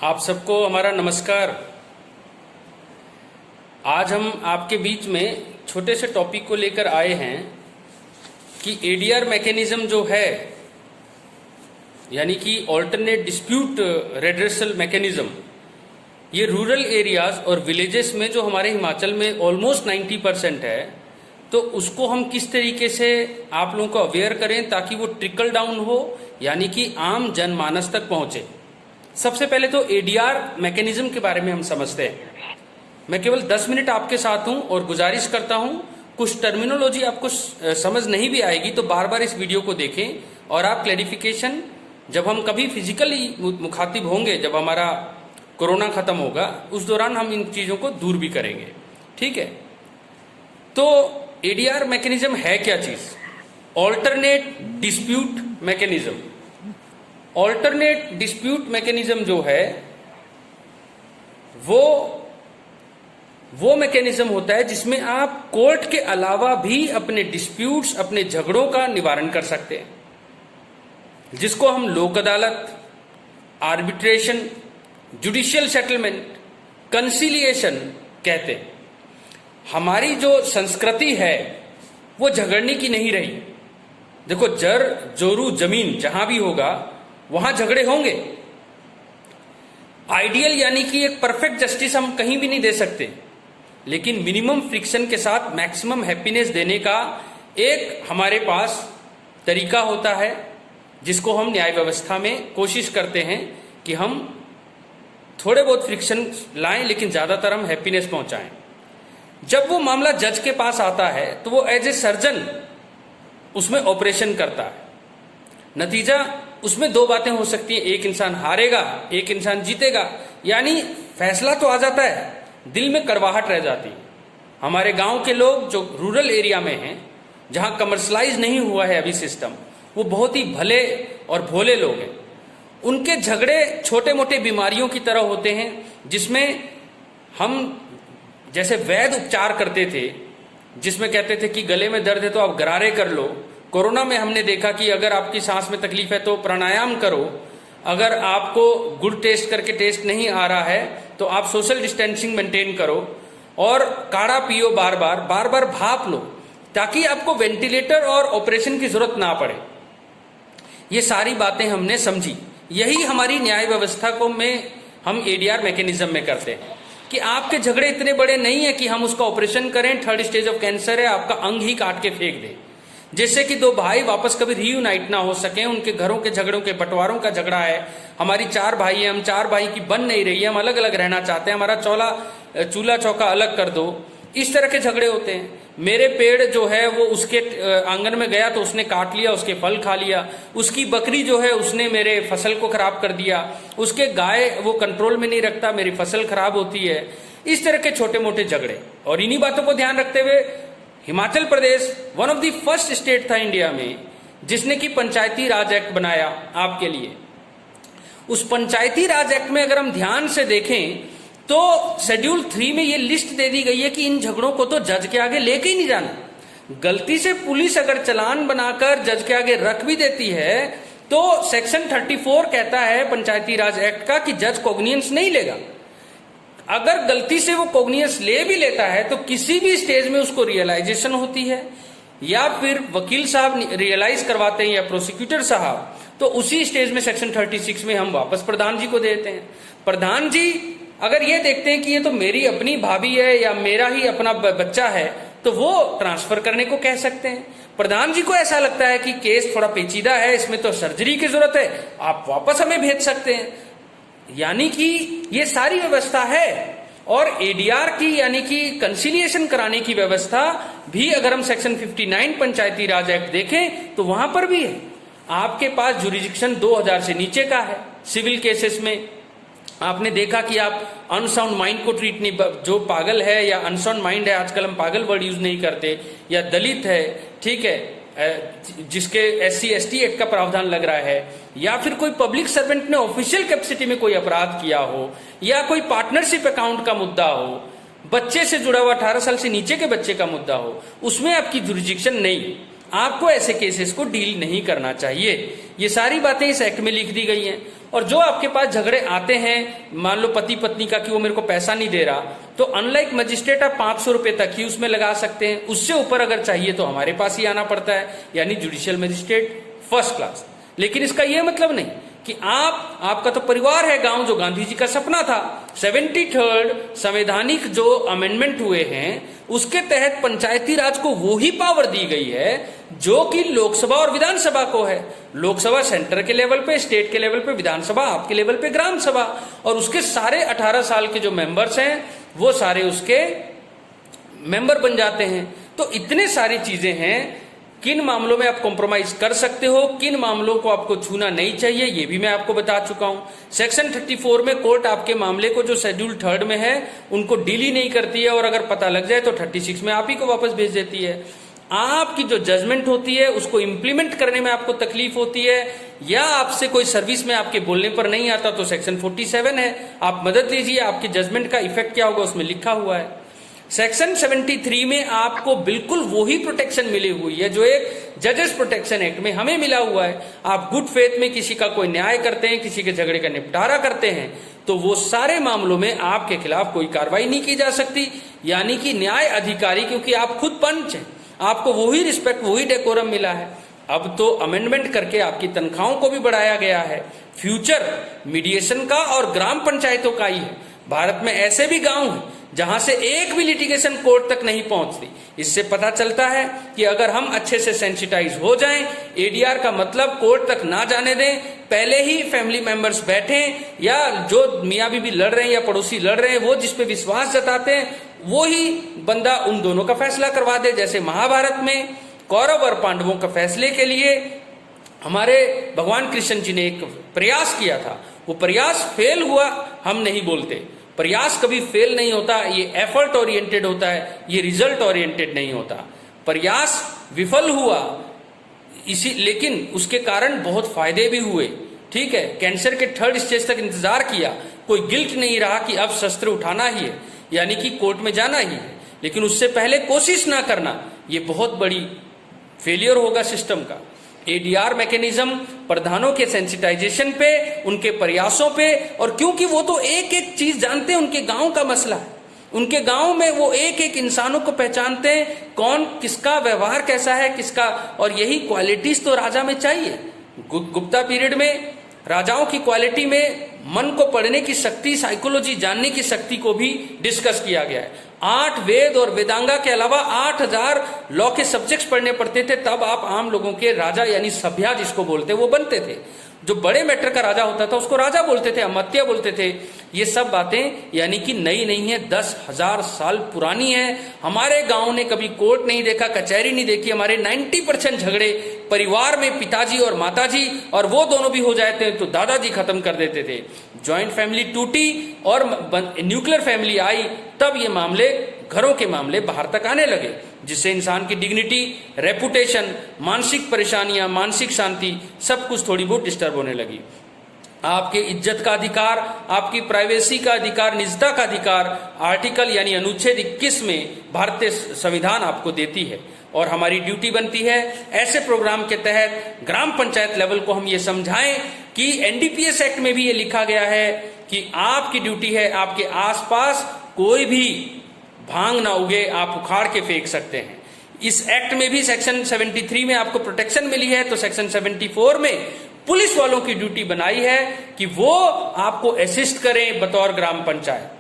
आप सबको हमारा नमस्कार। आज हम आपके बीच में छोटे से टॉपिक को लेकर आए हैं कि एडीआर मैकेनिज्म जो है, यानी कि ऑल्टरनेट डिस्प्यूट रेड्रेसल मैकेनिज्म, ये रूरल एरियाज और विलेजेस में जो हमारे हिमाचल में ऑलमोस्ट 90% है, तो उसको हम किस तरीके से आप लोगों को अवेयर करें ताकि वो ट्रिकल डाउन हो, यानी कि आम जनमानस तक पहुंचे। सबसे पहले तो एडीआर मैकेनिज्म के बारे में हम समझते हैं। मैं केवल 10 मिनट आपके साथ हूं और गुजारिश करता हूं, कुछ टर्मिनोलॉजी आपको समझ नहीं भी आएगी तो बार बार इस वीडियो को देखें और आप क्लैरिफिकेशन, जब हम कभी फिजिकली मुखातिब होंगे, जब हमारा कोरोना खत्म होगा, उस दौरान हम इन चीजों को दूर भी करेंगे। ठीक है, तो एडीआर मैकेनिज्म है क्या चीज? Alternate dispute mechanism. Alternate dispute mechanism जो है वो मैकेनिज्म होता है जिसमें आप कोर्ट के अलावा भी अपने डिस्प्यूट्स, अपने झगड़ों का निवारण कर सकते हैं, जिसको हम लोक अदालत, आर्बिट्रेशन, जुडिशियल सेटलमेंट, कंसिलिएशन कहते हैं। हमारी जो संस्कृति है वो झगड़ने की नहीं रही। देखो, जर जोरू जमीन जहां भी होगा वहां झगड़े होंगे। आइडियल यानी कि एक परफेक्ट जस्टिस हम कहीं भी नहीं दे सकते, लेकिन मिनिमम फ्रिक्शन के साथ मैक्सिमम हैप्पीनेस देने का एक हमारे पास तरीका होता है, जिसको हम न्याय व्यवस्था में कोशिश करते हैं कि हम थोड़े बहुत फ्रिक्शन लाएं, लेकिन ज्यादातर हम हैप्पीनेस पहुंचाएं। जब वो मामला जज के पास आता है तो वो एज ए सर्जन उसमें ऑपरेशन करता है। नतीजा उसमें दो बातें हो सकती हैं, एक इंसान हारेगा, एक इंसान जीतेगा। यानी फैसला तो आ जाता है, दिल में कड़वाहट रह जाती है। हमारे गांव के लोग जो रूरल एरिया में हैं, जहां कमर्शलाइज नहीं हुआ है अभी सिस्टम, वो बहुत ही भले और भोले लोग हैं। उनके झगड़े छोटे मोटे बीमारियों की तरह होते हैं, जिसमें हम जैसे वैद्य उपचार करते थे, जिसमें कहते थे कि गले में दर्द है तो आप गरारे कर लो। कोरोना में हमने देखा कि अगर आपकी सांस में तकलीफ है तो प्राणायाम करो, अगर आपको गुड़ टेस्ट करके टेस्ट नहीं आ रहा है तो आप सोशल डिस्टेंसिंग मेंटेन करो, और काढ़ा पियो, बार बार भाप लो, ताकि आपको वेंटिलेटर और ऑपरेशन की जरूरत ना पड़े। ये सारी बातें हमने समझी। यही हमारी न्याय व्यवस्था को में हम एडीआर मैकेनिज्म में करते हैं कि आपके झगड़े इतने बड़े नहीं है कि हम उसका ऑपरेशन करें, 3rd स्टेज ऑफ कैंसर है, आपका अंग ही काट के फेंक दें, जिससे कि दो भाई वापस कभी रीयूनाइट ना हो सके। उनके घरों के झगड़ों के बंटवारों का झगड़ा है। हमारी 4 भाई हैं, हम 4 भाई की बन नहीं रही है, हम अलग अलग रहना चाहते हैं, हमारा चूल्हा चौका अलग कर दो। इस तरह के झगड़े होते हैं। मेरे पेड़ जो है वो उसके आंगन में गया तो उसने काट लिया, उसके फल खा लिया। उसकी बकरी जो है उसने मेरे फसल को खराब कर दिया। उसके गाय वो कंट्रोल में नहीं रखता, मेरी फसल खराब होती है। इस तरह के छोटे मोटे झगड़े। और इन्हीं बातों को ध्यान रखते हुए Himachal Pradesh one of the first state था इंडिया में जिसने कि पंचायती राज एक्ट बनाया आपके लिए। उस पंचायती राज एक्ट में अगर हम ध्यान से देखें तो शेड्यूल 3 में ये लिस्ट दे दी गई है कि इन झगड़ों को तो जज के आगे लेके ही नहीं जाना। गलती से पुलिस अगर चालान बनाकर जज के आगे रख भी देती है तो सेक्शन 34 कहता है पंचायती राज एक्ट का कि जज कॉग्नियंस नहीं लेगा। अगर गलती से वो कॉग्नियंस ले भी लेता है तो किसी भी स्टेज में उसको रियलाइजेशन होती है, या फिर वकील साहब रियलाइज करवाते हैं या प्रोसिक्यूटर साहब, तो उसी स्टेज में सेक्शन 36 में हम वापस प्रधान जी को देते हैं। प्रधान जी अगर ये देखते हैं कि ये तो मेरी अपनी भाभी है या मेरा ही अपना बच्चा है, तो वो ट्रांसफर करने को कह सकते हैं। प्रधान जी को ऐसा लगता है कि केस थोड़ा पेचीदा है, इसमें तो सर्जरी की जरूरत है, आप वापस हमें भेज सकते हैं। यानी कि ये सारी व्यवस्था है। और एडीआर की यानी कि कंसिलिएशन कराने की व्यवस्था भी अगर हम सेक्शन 59 पंचायती राज एक्ट देखें तो वहां पर भी है। आपके पास जुरिडिक्शन 2000 से नीचे का है। सिविल केसेस में आपने देखा कि आप अनसाउंड माइंड को ट्रीट नहीं, जो पागल है या अनसाउंड माइंड है, आजकल हम पागल वर्ड यूज नहीं करते, या दलित है, ठीक है, जिसके SC ST एक्ट का प्रावधान लग रहा है, या फिर कोई पब्लिक सर्वेंट ने ऑफिशियल कैपेसिटी में कोई अपराध किया हो, या कोई पार्टनरशिप अकाउंट का मुद्दा हो, बच्चे से जुड़ा हुआ 18 साल से नीचे के बच्चे का मुद्दा हो, उसमें आपकी जुरिडिक्शन नहीं। आपको ऐसे केसेस को डील नहीं करना चाहिए। ये सारी बातें इस एक्ट में लिख दी गई हैं। और जो आपके पास झगड़े आते हैं, मान लो पति पत्नी का कि वो मेरे को पैसा नहीं दे रहा, तो अनलाइक मजिस्ट्रेट आप 500 रुपए तक ही उसमें लगा सकते हैं। उससे ऊपर अगर चाहिए तो हमारे पास ही आना पड़ता है, यानी जुडिशियल मजिस्ट्रेट फर्स्ट क्लास। लेकिन इसका यह मतलब नहीं कि आपका तो परिवार है गांव, जो गांधी जी का सपना था। 73rd संवैधानिक जो अमेंडमेंट हुए हैं उसके तहत पंचायती राज को वो ही पावर दी गई है जो कि लोकसभा और विधानसभा को है। लोकसभा सेंटर के लेवल पे, स्टेट के लेवल पे, विधानसभा आपके लेवल पे ग्राम सभा, और उसके सारे 18 साल के जो मेंबर्स हैं वो सारे उसके मेंबर बन जाते हैं। तो इतने सारी चीजें हैं, किन मामलों में आप कॉम्प्रोमाइज कर सकते हो, किन मामलों को आपको छूना नहीं चाहिए, ये भी मैं आपको बता चुका हूं। सेक्शन 34 में कोर्ट आपके मामले को जो शेड्यूल 3rd में है उनको डील ही नहीं करती है, और अगर पता लग जाए तो 36 में आप ही को वापस भेज देती है। आपकी जो जजमेंट होती है उसको इंप्लीमेंट करने में आपको तकलीफ होती है, या आपसे कोई सर्विस में आपके बोलने पर नहीं आता, तो सेक्शन 47 है, आप मदद लीजिए। आपकी जजमेंट का इफेक्ट क्या होगा उसमें लिखा हुआ है। सेक्शन 73 में आपको बिल्कुल वही प्रोटेक्शन मिली हुई है जो एक जजेस प्रोटेक्शन एक्ट में हमें मिला हुआ है। आप गुड फेथ में किसी का कोई न्याय करते हैं, किसी के झगड़े का निपटारा करते हैं, तो वो सारे मामलों में आपके खिलाफ कोई कार्रवाई नहीं की जा सकती, यानी कि न्याय अधिकारी, क्योंकि आप खुद पंच हैं, आपको वही रिस्पेक्ट, वही डेकोरम मिला है। अब तो अमेंडमेंट करके आपकी तनख्वाहों को भी बढ़ाया गया है। फ्यूचर मीडिएशन का और ग्राम पंचायतों का ही है। भारत में ऐसे भी गांव हैं जहां से एक भी लिटिगेशन कोर्ट तक नहीं पहुंचती। इससे पता चलता है कि अगर हम अच्छे से सेंसिटाइज हो जाएं, एडीआर का मतलब कोर्ट तक ना जाने दें, पहले ही फैमिली मेंबर्स बैठें, या जो मियाँ बीबी लड़ रहे हैं या पड़ोसी लड़ रहे हैं वो जिस पे विश्वास जताते हैं वो ही बंदा उन दोनों का फैसला करवा दे। जैसे महाभारत में कौरव और पांडवों का फैसले के लिए हमारे भगवान कृष्ण जी ने एक प्रयास किया था, वो प्रयास फेल हुआ, हम नहीं बोलते। प्रयास कभी फेल नहीं होता, ये एफर्ट ओरिएंटेड होता है, ये रिजल्ट ओरिएंटेड नहीं होता। प्रयास विफल हुआ लेकिन उसके कारण बहुत फायदे भी हुए, ठीक है। कैंसर के 3rd स्टेज तक इंतजार किया, कोई गिल्ट नहीं रहा कि अब शस्त्र उठाना ही है, यानी कि कोर्ट में जाना ही है, लेकिन उससे पहले कोशिश ना करना, ये बहुत बड़ी फेलियर होगा सिस्टम का। एडीआर मैकेनिज्म प्रधानों के सेंसिटाइजेशन पे, उनके प्रयासों पे, और क्योंकि वो तो एक एक चीज जानते हैं, उनके गांव का मसला है, उनके गांव में वो एक एक इंसानों को पहचानते हैं, कौन किसका व्यवहार कैसा है किसका, और यही क्वालिटीज तो राजा में चाहिए। गुप्ता पीरियड में राजाओं की क्वालिटी में मन को पढ़ने की शक्ति, साइकोलॉजी जानने की शक्ति को भी डिस्कस किया गया है। 8 वेद और वेदांगा के अलावा 8000 लॉ के सब्जेक्ट्स पढ़ने पड़ते थे, तब आप आम लोगों के राजा यानी सभ्या जिसको बोलते वो बनते थे। जो बड़े मैटर का राजा होता था उसको राजा बोलते थे, अमात्य बोलते थे। ये सब बातें यानी कि नई नहीं है, 10,000 साल पुरानी है। हमारे गांव ने कभी कोर्ट नहीं देखा, कचहरी नहीं देखी। हमारे 90% झगड़े परिवार में पिताजी और माताजी, और वो दोनों भी हो जाते तो दादाजी खत्म कर देते थे। ज्वाइंट फैमिली टूटी और न्यूक्लियर फैमिली आई, तब ये मामले, घरों के मामले बाहर तक आने लगे, जिससे इंसान की डिग्निटी, रेपुटेशन, मानसिक परेशानियां, मानसिक शांति सब कुछ थोड़ी बहुत डिस्टर्ब होने लगी। आपके इज्जत का अधिकार, आपकी प्राइवेसी का अधिकार, निजता का अधिकार आर्टिकल यानी अनुच्छेद 21 में भारतीय संविधान आपको देती है, और हमारी ड्यूटी बनती है ऐसे प्रोग्राम के तहत ग्राम पंचायत लेवल को हम ये समझाएं कि एनडीपीएस एक्ट में भी ये लिखा गया है कि आपकी ड्यूटी है, आपके आसपास कोई भी भांग ना उगे, आप उखाड़ के फेंक सकते हैं। इस एक्ट में भी सेक्शन 73 में आपको प्रोटेक्शन मिली है, तो सेक्शन 74 में पुलिस वालों की ड्यूटी बनाई है कि वो आपको असिस्ट करें बतौर ग्राम पंचायत,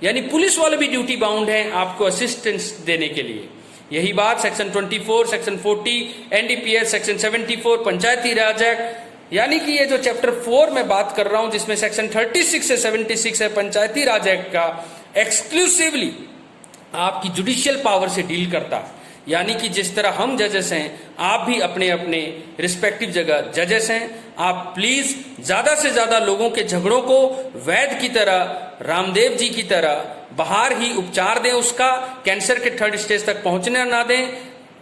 यानी पुलिस वाले भी ड्यूटी बाउंड हैं आपको असिस्टेंस देने के लिए। यही बात सेक्शन 24, सेक्शन 40, एनडीपीएस, सेक्शन 74, पंचायती राज एक्ट, यानी कि ये जो चैप्टर 4 में बात कर रहा हूं जिसमें सेक्शन 36 से 76 है पंचायती राज एक्ट का, एक्सक्लूसिवली आपकी जुडिशियल पावर से डील करता है। यानी कि जिस तरह हम जजेस हैं, आप भी अपने अपने रिस्पेक्टिव जगह जजेस हैं। आप प्लीज ज्यादा से ज्यादा लोगों के झगड़ों को वैद्य की तरह, रामदेव जी की तरह बाहर ही उपचार दें, उसका कैंसर के 3rd स्टेज तक पहुंचने ना दें,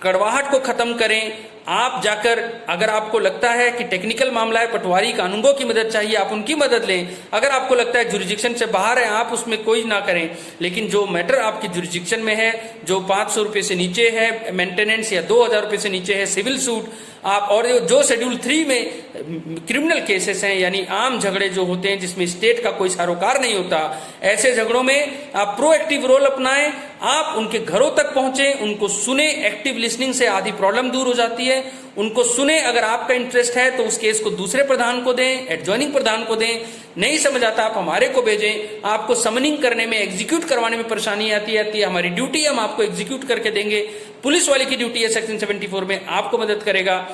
कड़वाहट को खत्म करें। आप जाकर, अगर आपको लगता है कि टेक्निकल मामला है, पटवारी कानूनगों की मदद चाहिए, आप उनकी मदद लें। अगर आपको लगता है जुरिडिक्शन से बाहर है, आप उसमें कोई ना करें। लेकिन जो मैटर आपकी जुरिडिक्शन में है, जो 500 रुपये से नीचे है मेंटेनेंस या 2000 रुपये से नीचे है सिविल सूट, आप, और जो शेड्यूल 3 में क्रिमिनल केसेस हैं, यानी आम झगड़े जो होते हैं जिसमें स्टेट का कोई सरोकार नहीं होता, ऐसे झगड़ों में आप प्रोएक्टिव रोल अपनाएं, आप उनके घरों तक पहुंचे, उनको सुने। एक्टिव लिसनिंग से आधी प्रॉब्लम दूर हो जाती है। उनको सुने, अगर आपका इंटरेस्ट है तो उस केस को दूसरे प्रधान को दें, एडजॉइनिंग प्रधान को दें। नहीं समझ आता आप हमारे को भेजें। आपको समनिंग करने में, एग्जीक्यूट करवाने में परेशानी आती है, हमारी ड्यूटी हम आपको एग्जीक्यूट करके देंगे। पुलिस वाले की ड्यूटी है सेक्शन 74 में, आपको मदद करेगा।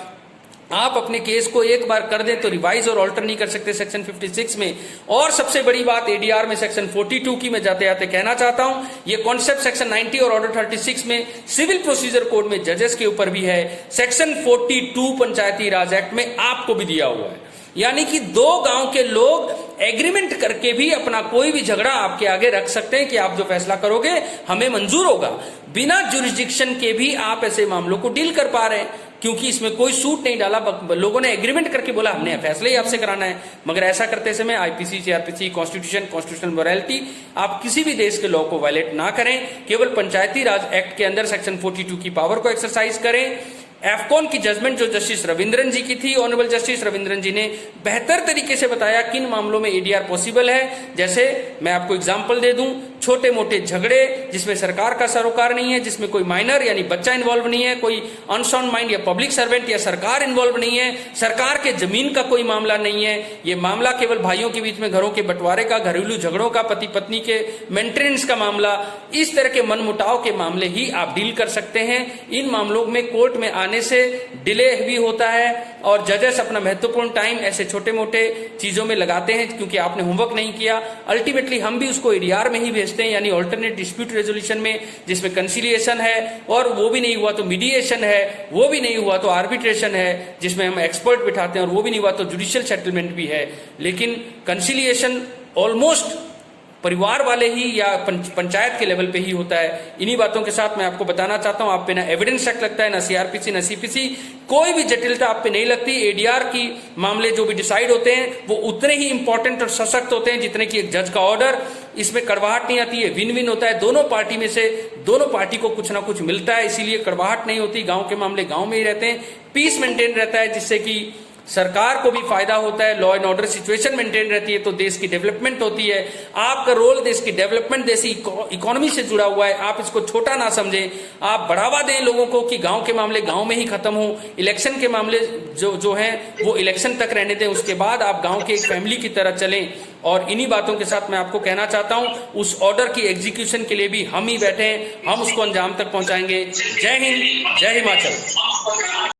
आप अपने केस को एक बार कर दें तो रिवाइज और ऑल्टर नहीं कर सकते सेक्शन 56 में। और सबसे बड़ी बात एडीआर में सेक्शन 42 की मैं जाते जाते कहना चाहता हूं, ये कॉन्सेप्ट सेक्शन 90 और ऑर्डर 36 में सिविल प्रोसीजर कोड में जजेस के ऊपर भी है। सेक्शन 42 पंचायती राज एक्ट में आपको भी दिया हुआ है, यानी कि दो गांव के लोग एग्रीमेंट करके भी अपना कोई भी झगड़ा आपके आगे रख सकते हैं कि आप जो फैसला करोगे हमें मंजूर होगा। बिना जुरिस्डिक्शन के भी आप ऐसे मामलों को डील कर पा रहे हैं, क्योंकि इसमें कोई सूट नहीं डाला। लोगों ने एग्रीमेंट करके बोला हमने फैसला ही आपसे कराना है, मगर ऐसा करते समय IPC, CrPC, constitution, constitutional morality, आप किसी भी देश के लॉ को वायलेट ना करें। केवल पंचायती राज एक्ट के अंदर सेक्शन 42 की पावर को एक्सरसाइज करें। एफकॉन की जजमेंट जो जस्टिस रविंद्रन जी की थी, ऑनरेबल जस्टिस रविंद्रन जी ने बेहतर तरीके से बताया किन मामलों में एडीआर पॉसिबल है। जैसे मैं आपको एग्जांपल दे दूं, छोटे मोटे झगड़े जिसमें सरकार का सरोकार नहीं है, जिसमें कोई माइनर यानी बच्चा इन्वॉल्व नहीं है, कोई अनसाउंड माइंड या पब्लिक सर्वेंट या सरकार इन्वॉल्व नहीं है, सरकार के जमीन का कोई मामला नहीं है, ये मामला केवल भाइयों के बीच में घरों के बंटवारे का, घरेलू झगड़ों का, पति पत्नी के मेंटेनेंस का मामला, इस तरह के मनमुटाव के मामले ही आप डील कर सकते हैं। इन मामलों में कोर्ट में आने से डिले भी होता है और जजेस अपना महत्वपूर्ण टाइम ऐसे छोटे मोटे चीजों में लगाते हैं क्योंकि आपने होमवर्क नहीं किया। अल्टीमेटली हम भी उसको एडीआर में ही भेजते हैं, यानी ऑल्टरनेट डिस्प्यूट रेजोल्यूशन में, जिसमें कंसिलिएशन है, और वो भी नहीं हुआ तो मीडिएशन है, वो भी नहीं हुआ तो आर्बिट्रेशन है जिसमें हम एक्सपर्ट बिठाते हैं, और वो भी नहीं हुआ तो जुडिशियल सेटलमेंट भी है। लेकिन कंसिलिएशन ऑलमोस्ट परिवार वाले ही या पंचायत के लेवल पे ही होता है। इन्हीं बातों के साथ मैं आपको बताना चाहता हूं, आप पे ना एविडेंस चेक लगता है, ना सीआरपीसी, ना सीपीसी, कोई भी जटिलता आप पे नहीं लगती। एडीआर की मामले जो भी डिसाइड होते हैं वो उतने ही इंपॉर्टेंट और सशक्त होते हैं जितने कि एक जज का ऑर्डर। इसमें कड़वाहट नहीं आती है, विन विन होता है। दोनों पार्टी में से दोनों पार्टी को कुछ ना कुछ मिलता है, इसीलिए कड़वाहट नहीं होती। गांव के मामले गांव में ही रहते हैं, पीस मेंटेन रहता है, जिससे कि सरकार को भी फायदा होता है, law and order situation maintain रहती है, तो देश की डेवलपमेंट होती है। आपका रोल देश की डेवलपमेंट, देश की इकोनॉमी से जुड़ा हुआ है। आप इसको छोटा ना समझें, आप बढ़ावा दें लोगों को कि गांव के मामले गांव में ही खत्म हो, इलेक्शन के मामले जो हैं वो इलेक्शन तक रहने दें, उसके बाद आप गांव के एक फैमिली की तरह चलें। और इन्हीं बातों के साथ मैं आपको कहना चाहता हूं, उस ऑर्डर की एग्जीक्यूशन के लिए भी हम ही बैठे हैं, हम उसको अंजाम तक पहुंचाएंगे। जय हिंद, जय हिमाचल।